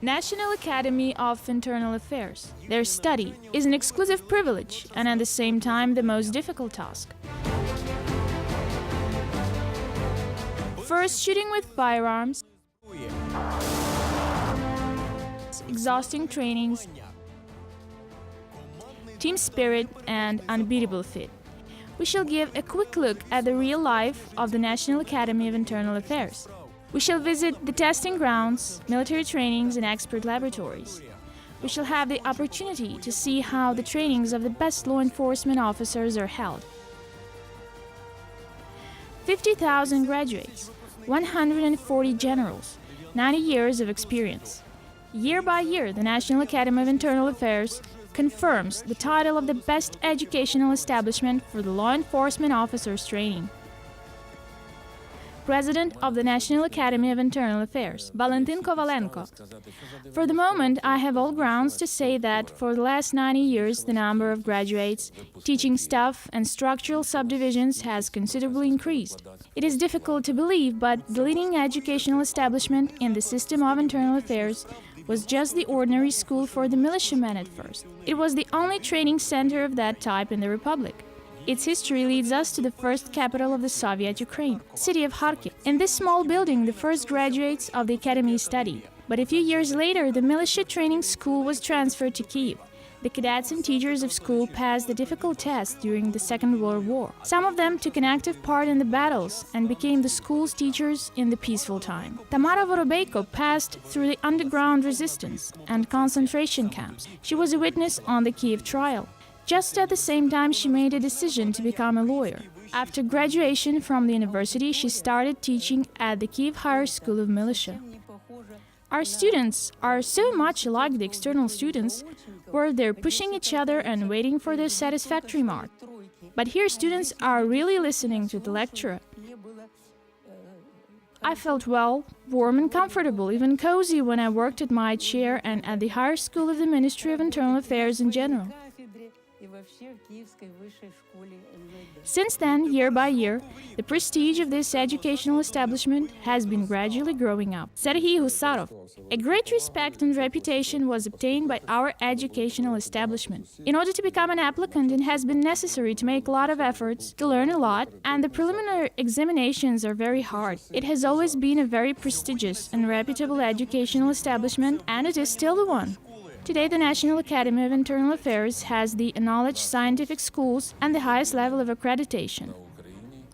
National Academy of Internal Affairs. Their study is an exclusive privilege and at the same time the most difficult task. First, shooting with firearms, exhausting trainings, team spirit, and unbeatable fit. We shall give a quick look at the real life of the National Academy of Internal Affairs. We shall visit the testing grounds, military trainings, and expert laboratories. We shall have the opportunity to see how the trainings of the best law enforcement officers are held. 50,000 graduates, 140 generals, 90 years of experience. Year by year, the National Academy of Internal Affairs confirms the title of the best educational establishment for the law enforcement officers training. President of the National Academy of Internal Affairs, Valentin Kovalenko. For the moment, I have all grounds to say that for the last 90 years, the number of graduates, teaching staff, and structural subdivisions has considerably increased. It is difficult to believe, but the leading educational establishment in the system of internal affairs was just the ordinary school for the militiamen at first. It was the only training center of that type in the Republic. Its history leads us to the first capital of the Soviet Ukraine, city of Kharkiv. In this small building, the first graduates of the academy studied. But a few years later, the militia training school was transferred to Kyiv. The cadets and teachers of school passed the difficult test during the Second World War. Some of them took an active part in the battles and became the school's teachers in the peaceful time. Tamara Vorobeyko passed through the underground resistance and concentration camps. She was a witness on the Kyiv trial. Just at the same time, she made a decision to become a lawyer. After graduation from the university, she started teaching at the Kyiv Higher School of Militia. Our students are so much like the external students, where they're pushing each other and waiting for their satisfactory mark. But here students are really listening to the lecturer. I felt well, warm and comfortable, even cozy when I worked at my chair and at the Higher School of the Ministry of Internal Affairs in general. Since then, year by year, the prestige of this educational establishment has been gradually growing up. Serhiy Husarov. A great respect and reputation was obtained by our educational establishment. In order to become an applicant, it has been necessary to make a lot of efforts, to learn a lot, and the preliminary examinations are very hard. It has always been a very prestigious and reputable educational establishment, and it is still the one. Today, the National Academy of Internal Affairs has the acknowledged scientific schools and the highest level of accreditation.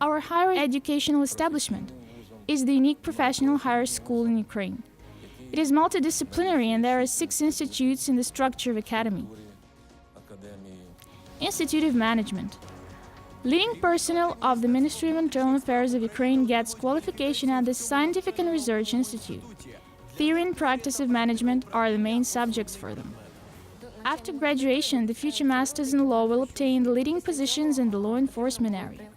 Our higher educational establishment is the unique professional higher school in Ukraine. It is multidisciplinary and there are 6 institutes in the structure of academy. Institute of Management. Leading personnel of the Ministry of Internal Affairs of Ukraine gets qualification at the Scientific and Research Institute. Theory and practice of management are the main subjects for them. After graduation, the future masters in law will obtain the leading positions in the law enforcement area.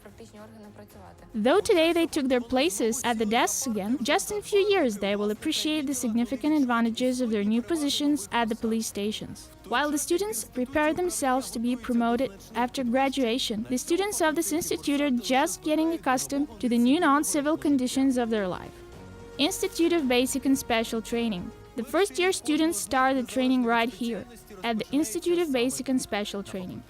Though today they took their places at the desks again, just in a few years they will appreciate the significant advantages of their new positions at the police stations. While the students prepare themselves to be promoted after graduation, the students of this institute are just getting accustomed to the new non-civil conditions of their life. Institute of Basic and Special Training. The first-year students start the training right here, at the Institute of Basic and Special Training.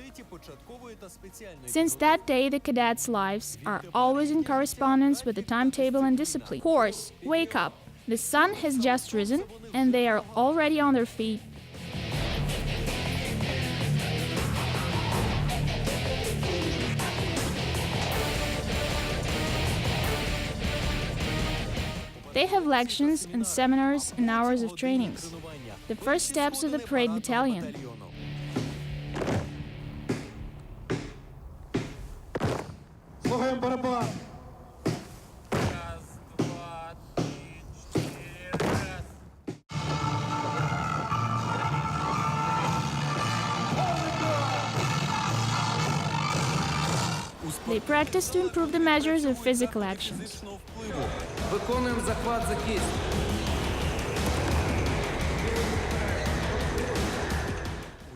Since that day, the cadets' lives are always in correspondence with the timetable and discipline. Course, wake up! The sun has just risen, and they are already on their feet. They have lections and seminars and hours of trainings. The first steps of the parade battalion. They practice to improve the measures of physical actions. Виконуємо захват за кисть.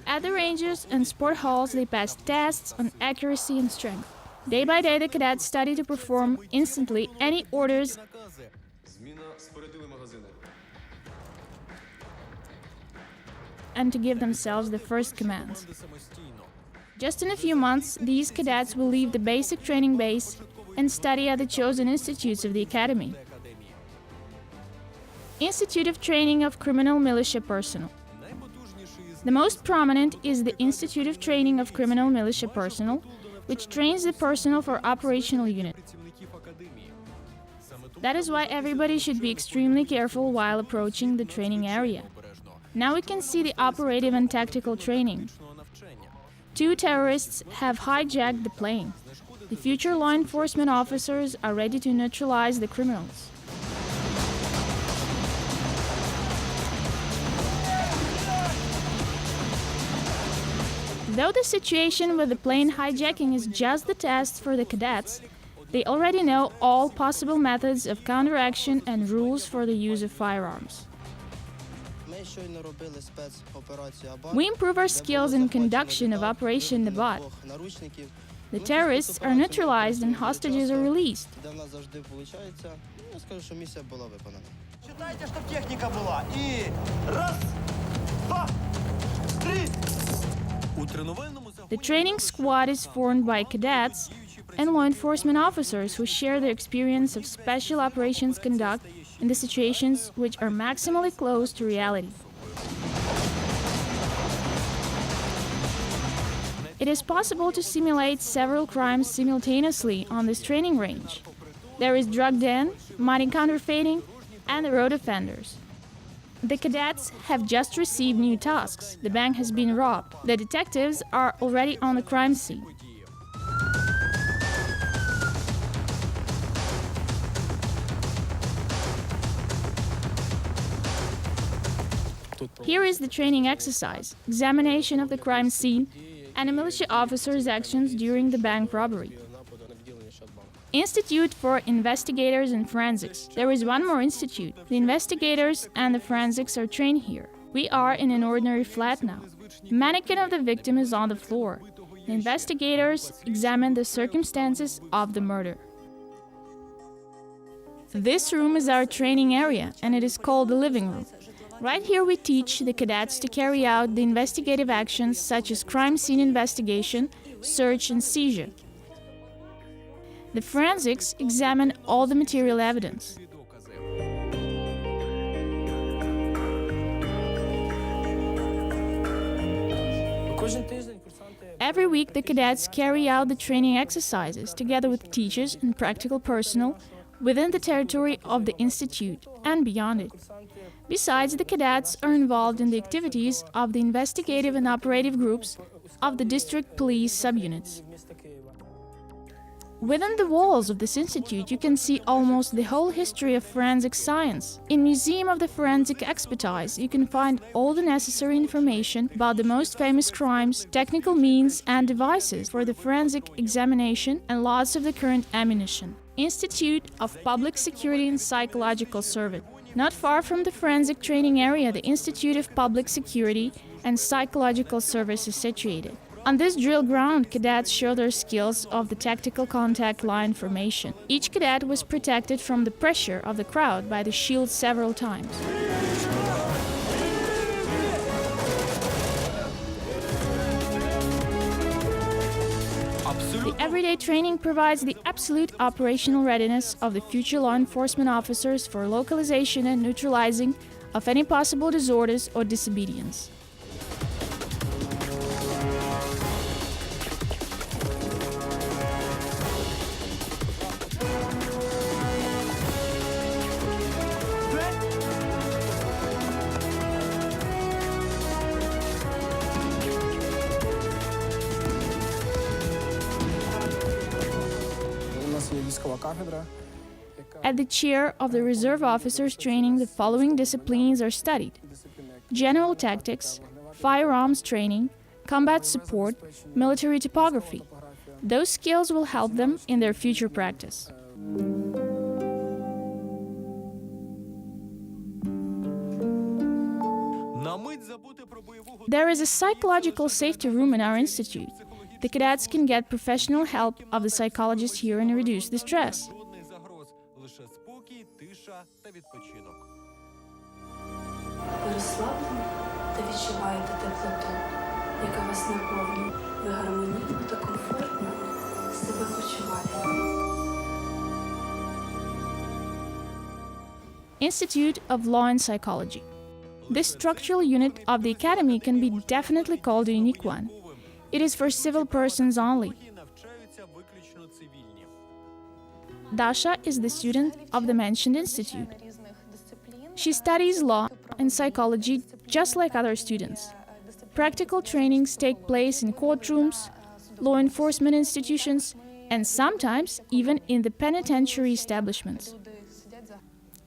At the ranges and sport halls, they pass tests on accuracy and strength. Day by day, the cadets study to perform instantly any orders and to give themselves the first commands. Just in a few months, these cadets will leave the basic training base and study at the chosen institutes of the Academy. Institute of Training of Criminal Militia Personnel. The most prominent is the Institute of Training of Criminal Militia Personnel, which trains the personnel for operational unit. That is why everybody should be extremely careful while approaching the training area. Now we can see the operative and tactical training. 2 terrorists have hijacked the plane. The future law enforcement officers are ready to neutralize the criminals. Though the situation with the plane hijacking is just the test for the cadets, they already know all possible methods of counteraction and rules for the use of firearms. We improve our skills in conduction of Operation Nabat. The terrorists are neutralized and hostages are released. Считайте, что техника была. И раз, два, три. The training squad is formed by cadets and law enforcement officers who share their experience of special operations conduct in the situations which are maximally close to reality. It is possible to simulate several crimes simultaneously on this training range. There is drug den, money counterfeiting, and the road offenders. The cadets have just received new tasks. The bank has been robbed. The detectives are already on the crime scene. Here is the training exercise, examination of the crime scene, and a militia officer's actions during the bank robbery. Institute for Investigators and Forensics. There is one more institute. The investigators and the forensics are trained here. We are in an ordinary flat now. The mannequin of the victim is on the floor. The investigators examine the circumstances of the murder. This room is our training area, and it is called the living room. Right here we teach the cadets to carry out the investigative actions such as crime scene investigation, search and seizure. The forensics examine all the material evidence. Every week the cadets carry out the training exercises together with teachers and practical personnel within the territory of the institute and beyond it. Besides, the cadets are involved in the activities of the investigative and operative groups of the district police subunits. Within the walls of this institute, you can see almost the whole history of forensic science. In Museum of the Forensic Expertise, you can find all the necessary information about the most famous crimes, technical means and devices for the forensic examination, and lots of the current ammunition. Institute of Public Security and Psychological Service. Not far from the forensic training area, the Institute of Public Security and Psychological Service is situated. On this drill ground, cadets show their skills of the tactical contact line formation. Each cadet was protected from the pressure of the crowd by the shield several times. The everyday training provides the absolute operational readiness of the future law enforcement officers for localization and neutralizing of any possible disorders or disobedience. At the chair of the reserve officers training, the following disciplines are studied: general tactics, firearms training, combat support, military topography. Those skills will help them in their future practice. There is a psychological safety room in our institute. The cadets can get professional help of the psychologist here and reduce the stress. Ви розслаблені та відчуваєте теплоту, яка вас наповнює. Ви гармонійно та комфортно себе почуваєте. Institute of Law and Psychology. This structural unit of the Academy can be definitely called a unique one. It is for civil persons only. Dasha is the student of the mentioned institute. She studies law and psychology just like other students. Practical trainings take place in courtrooms, law enforcement institutions, and sometimes even in the penitentiary establishments.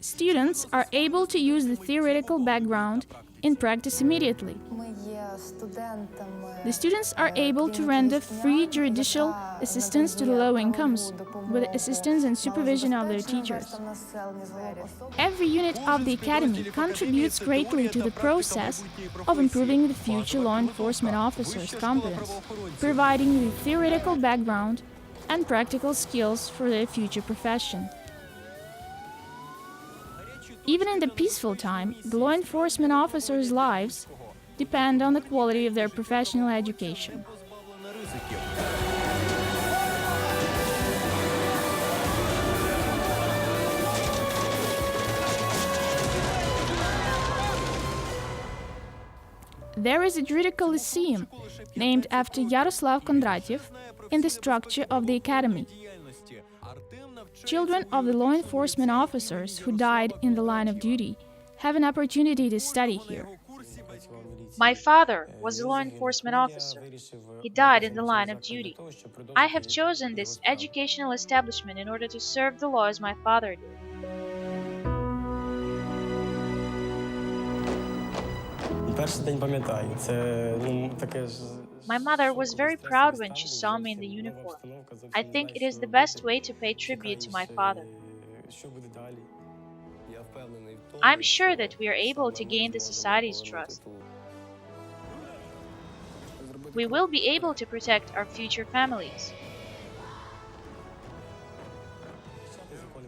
Students are able to use the theoretical background in practice immediately. The students are able to render free judicial assistance to the low incomes, with the assistance and supervision of their teachers. Every unit of the Academy contributes greatly to the process of improving the future law enforcement officers' competence, providing the theoretical background and practical skills for their future profession. Even in the peaceful time, the law enforcement officers' lives depend on the quality of their professional education. There is a juridical lyceum named after Yaroslav Kondratiev in the structure of the Academy. Children of the law enforcement officers who died in the line of duty have an opportunity to study here. My father was a law enforcement officer. He died in the line of duty. I have chosen this educational establishment in order to serve the law as my father did. Перший день пам'ятаю. Це таке ж. My mother was very proud when she saw me in the uniform. I think it is the best way to pay tribute to my father. Що буде далі? I'm sure that we are able to gain the society's trust. We will be able to protect our future families.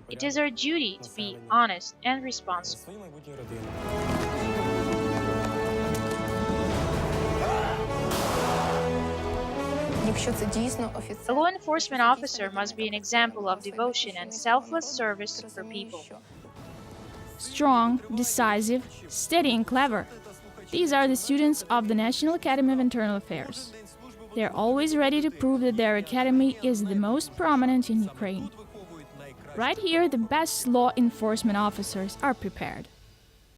It is our duty to be honest and responsible. Свою майбутню родину. Якщо це дійсно A офіцер, law enforcement officer must be an example of devotion and selfless service for people. Strong, decisive, steady, and clever. These are the students of the National Academy of Internal Affairs. They are always ready to prove that their academy is the most prominent in Ukraine. Right here, the best law enforcement officers are prepared.